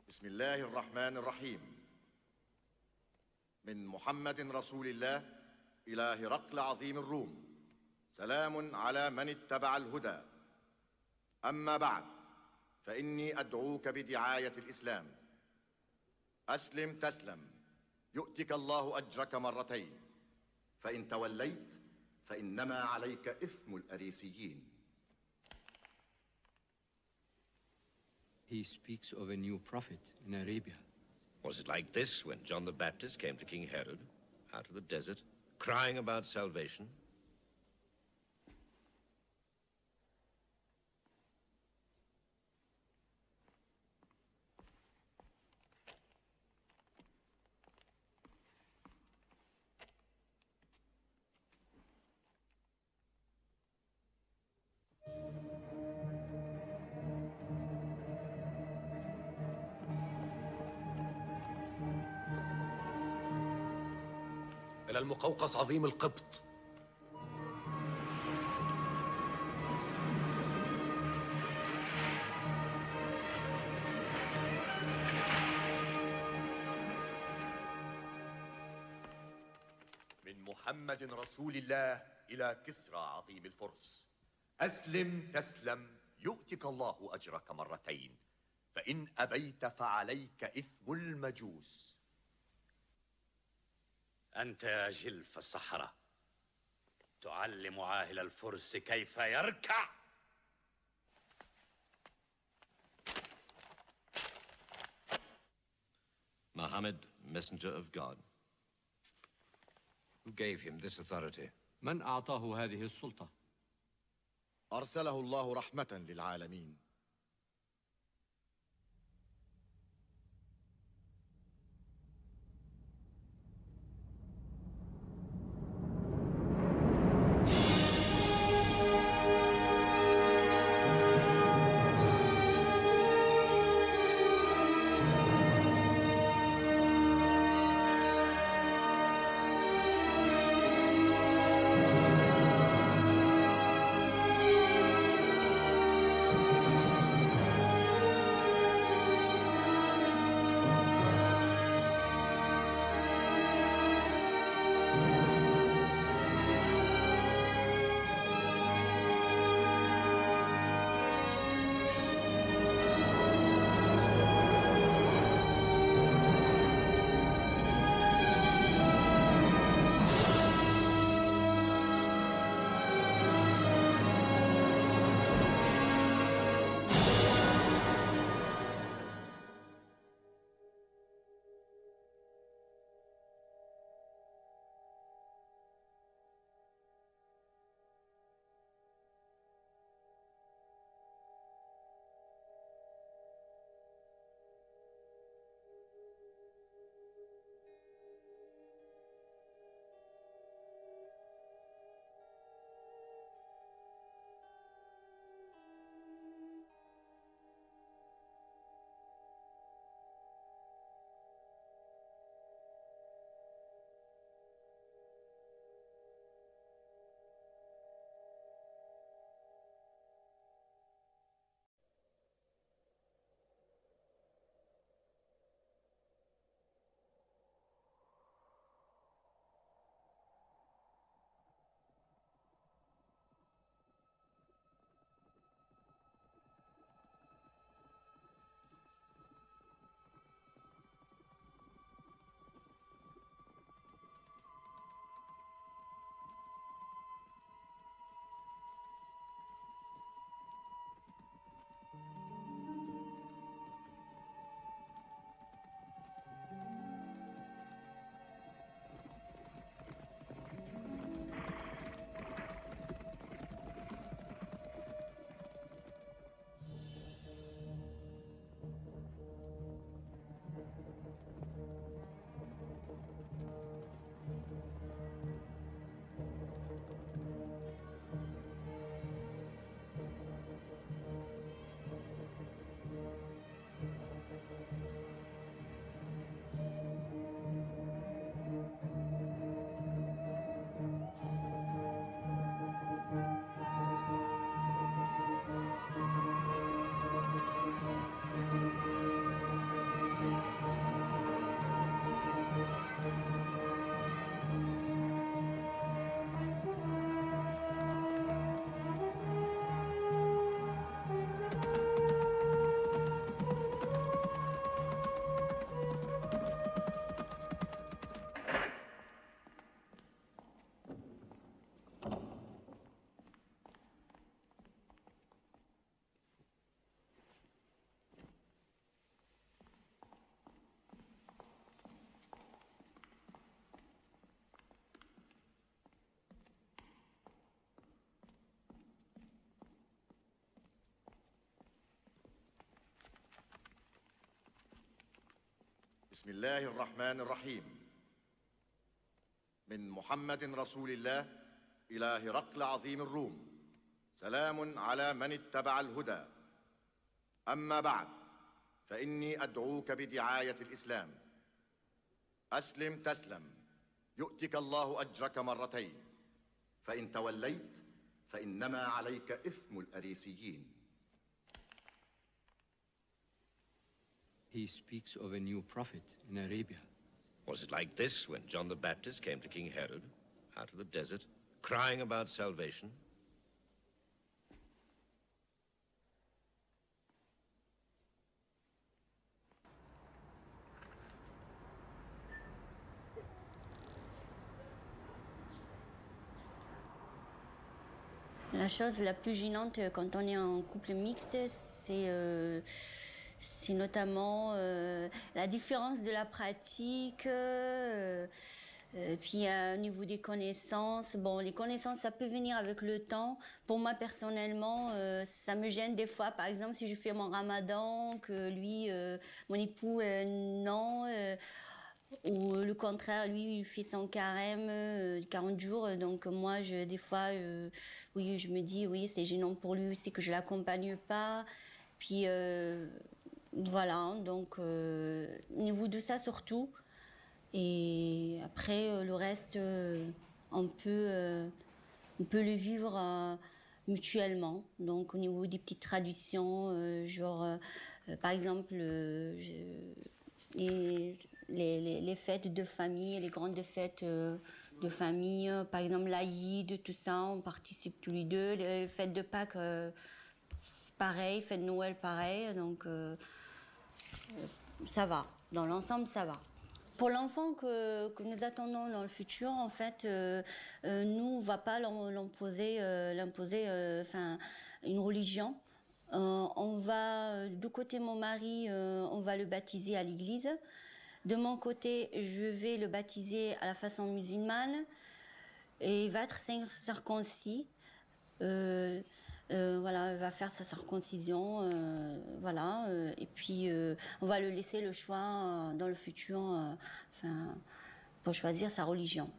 بسم الله الرحمن الرحيم. من محمد رسول الله إلى هرقل عظيم الروم، سلام على من اتبع الهدى. أما بعد، فإني أدعوك بدعاية الإسلام. أسلم تسلم، يؤتك الله أجرك مرتين، فإن توليت فإنما عليك إثم الأريسيين. He speaks of a new prophet in Arabia. Was it like this when John the Baptist came to King Herod out of the desert, crying about salvation? إلى المقوقس عظيم القبط. من محمد رسول الله إلى كسرى عظيم الفرس، أسلم تسلم، يؤتك الله أجرك مرتين، فإن أبيت فعليك إثم المجوس. أنت يا جلف الصحراء تعلم عاهل الفرس كيف يركع. Muhammad, messenger of God. Who gave him this authority? من أعطاه هذه السلطة؟ أرسله الله رحمة للعالمين. بسم الله الرحمن الرحيم. من محمد رسول الله إلى هرقل عظيم الروم، سلام على من اتبع الهدى. أما بعد، فإني أدعوك بدعاية الإسلام. أسلم تسلم، يؤتك الله أجرك مرتين، فإن توليت فإنما عليك إثم الأريسيين. He speaks of a new prophet in Arabia. Was it like this when John the Baptist came to King Herod out of the desert, crying about salvation? La chose la plus gênante quand on est en couple mixte, c'est notamment la différence de la pratique, puis au niveau des connaissances. Bon, les connaissances, ça peut venir avec le temps. Pour moi, personnellement, ça me gêne des fois. Par exemple, si je fais mon ramadan, que lui, mon époux, non... ou le contraire, lui, il fait son carême, 40 jours. Donc moi, des fois, oui, je me dis, oui, c'est gênant pour lui, c'est que je l'accompagne pas. Puis voilà, donc au niveau de ça surtout. Et après, le reste, on peut le vivre mutuellement. Donc au niveau des petites traditions, genre, par exemple, les fêtes de famille, les grandes fêtes de famille, par exemple l'Aïd, tout ça, on participe tous les deux. Les fêtes de Pâques, c'est pareil, fêtes de Noël, pareil. Donc ça va, dans l'ensemble, ça va. Pour l'enfant que nous attendons dans le futur, en fait, nous, on ne va pas l'imposer une religion. On va, du côté de mon mari, on va le baptiser à l'église. De mon côté, je vais le baptiser à la façon musulmane et il va être circoncis. Voilà, il va faire sa circoncision, voilà. Et puis, on va le laisser le choix dans le futur, pour choisir sa religion.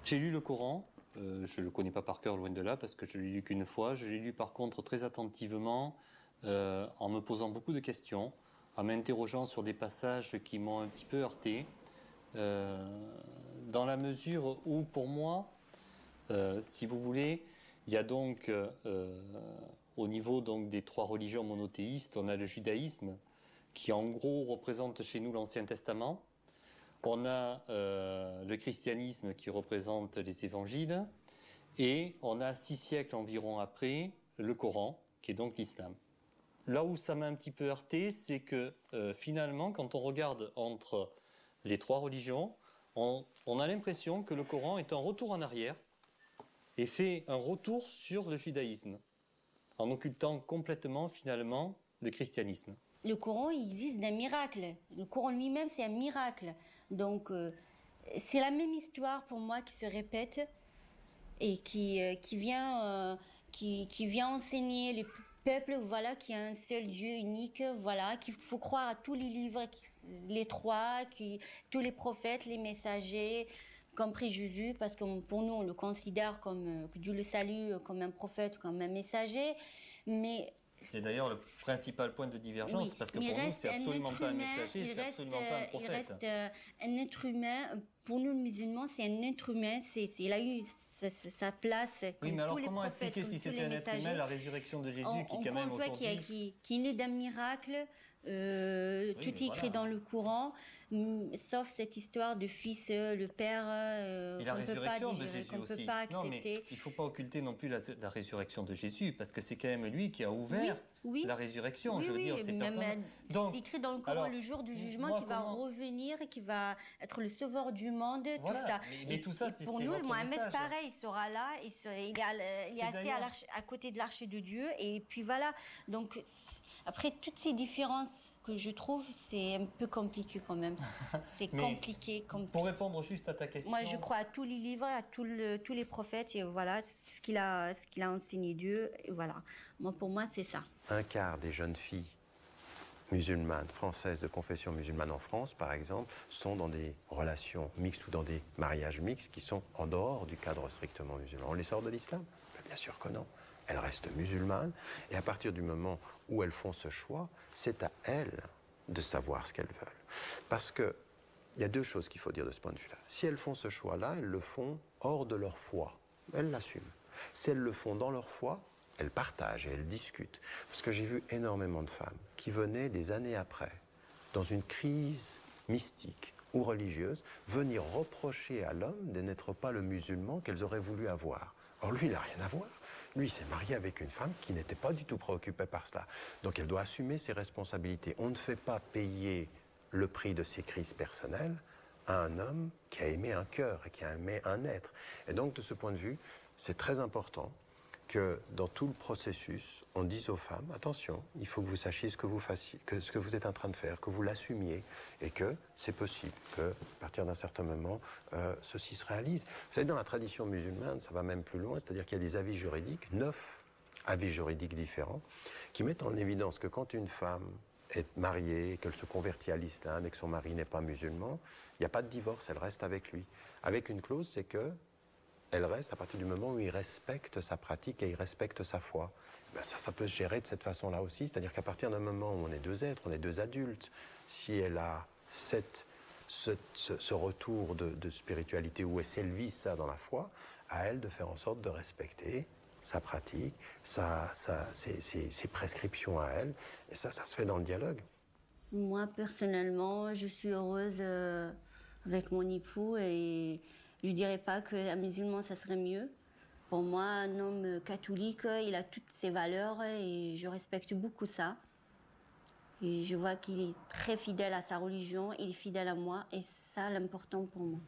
J'ai lu le Coran. Je ne le connais pas par cœur, loin de là, parce que je ne l'ai lu qu'une fois. Je l'ai lu par contre très attentivement, en me posant beaucoup de questions, en m'interrogeant sur des passages qui m'ont un petit peu heurté, dans la mesure où, pour moi, si vous voulez, il y a donc, au niveau donc, des trois religions monothéistes, on a le judaïsme, qui en gros représente chez nous l'Ancien Testament. On a le christianisme qui représente les évangiles, et on a 6 siècles environ après le Coran, qui est donc l'islam. Là où ça m'a un petit peu heurté, c'est que finalement, quand on regarde entre les trois religions, on a l'impression que le Coran est un retour en arrière et fait un retour sur le judaïsme, en occultant complètement finalement le christianisme. Le Coran, il existe des miracles. Le Coran lui-même, c'est un miracle. Donc, c'est la même histoire pour moi qui se répète et qui vient enseigner les peuples, voilà, qu'il y a un seul Dieu unique, voilà, qu'il faut croire à tous les livres, les trois, tous les prophètes, les messagers, compris Jésus, parce que pour nous, on le considère comme, que Dieu le salue, comme un prophète, comme un messager, mais... C'est d'ailleurs le principal point de divergence, oui, parce que pour nous, c'est absolument pas un messager, c'est absolument pas un prophète. Il reste un être humain, pour nous, musulmans, c'est un être humain, il a eu sa place. Oui, mais alors comment expliquer, si c'était un être humain, la résurrection de Jésus, qui quand même aujourd'hui... qui est né d'un miracle, tout est écrit dans le Coran, sauf cette histoire de fils, le père... et la résurrection de Jésus aussi. Non, mais il ne faut pas occulter non plus la résurrection de Jésus, parce que c'est quand même lui qui a ouvert la résurrection. Oui, je veux dire, c'est c'est écrit dans le Coran, le jour du jugement, qui va revenir, qui va être le sauveur du monde, voilà, tout ça. Mais tout ça, c'est pour nous, Mohamed, pareil, il sera là, il est assis à côté de l'arche de Dieu, et puis voilà. Donc, après, toutes ces différences que je trouve, c'est un peu compliqué quand même. C'est compliqué. Pour répondre juste à ta question... Moi, je crois à tous les livres, à tous les prophètes, et voilà, ce qu'il a enseigné Dieu, et voilà. Pour moi, c'est ça. Un quart des jeunes filles musulmanes françaises de confession musulmane en France, par exemple, sont dans des relations mixtes ou dans des mariages mixtes qui sont en dehors du cadre strictement musulman. On les sort de l'islam? Bien sûr que non. Elles restent musulmanes et à partir du moment où elles font ce choix, c'est à elles de savoir ce qu'elles veulent. Parce que il y a deux choses qu'il faut dire de ce point de vue-là. Si elles font ce choix-là, elles le font hors de leur foi. Elles l'assument. Si elles le font dans leur foi, elles partagent et elles discutent. Parce que j'ai vu énormément de femmes qui venaient des années après, dans une crise mystique ou religieuse, venir reprocher à l'homme de n'être pas le musulman qu'elles auraient voulu avoir. Or, lui, il n'a rien à voir. Lui, il s'est marié avec une femme qui n'était pas du tout préoccupée par cela. Donc, elle doit assumer ses responsabilités. On ne fait pas payer le prix de ses crises personnelles à un homme qui a aimé un cœur et qui a aimé un être. Et donc, de ce point de vue, c'est très important que dans tout le processus, on dise aux femmes, attention, il faut que vous sachiez ce que vous fassiez, ce que vous êtes en train de faire, que vous l'assumiez, et que c'est possible que, à partir d'un certain moment, ceci se réalise. Vous savez, dans la tradition musulmane, ça va même plus loin, c'est-à-dire qu'il y a des avis juridiques, 9 avis juridiques différents, qui mettent en évidence que quand une femme est mariée, qu'elle se convertit à l'islam et que son mari n'est pas musulman, il n'y a pas de divorce, elle reste avec lui. Avec une clause, c'est que elle reste à partir du moment où il respecte sa pratique et il respecte sa foi. Ben ça peut se gérer de cette façon-là aussi, c'est-à-dire qu'à partir d'un moment où on est deux êtres, on est deux adultes, si elle a ce retour de spiritualité où elle vise ça dans la foi, à elle de faire en sorte de respecter sa pratique, ses prescriptions à elle, et ça se fait dans le dialogue. Moi, personnellement, je suis heureuse avec mon époux et je ne dirais pas qu'un musulman, ça serait mieux. Pour moi, un homme catholique, il a toutes ses valeurs et je respecte beaucoup ça. Et je vois qu'il est très fidèle à sa religion, il est fidèle à moi et ça, l'important pour moi.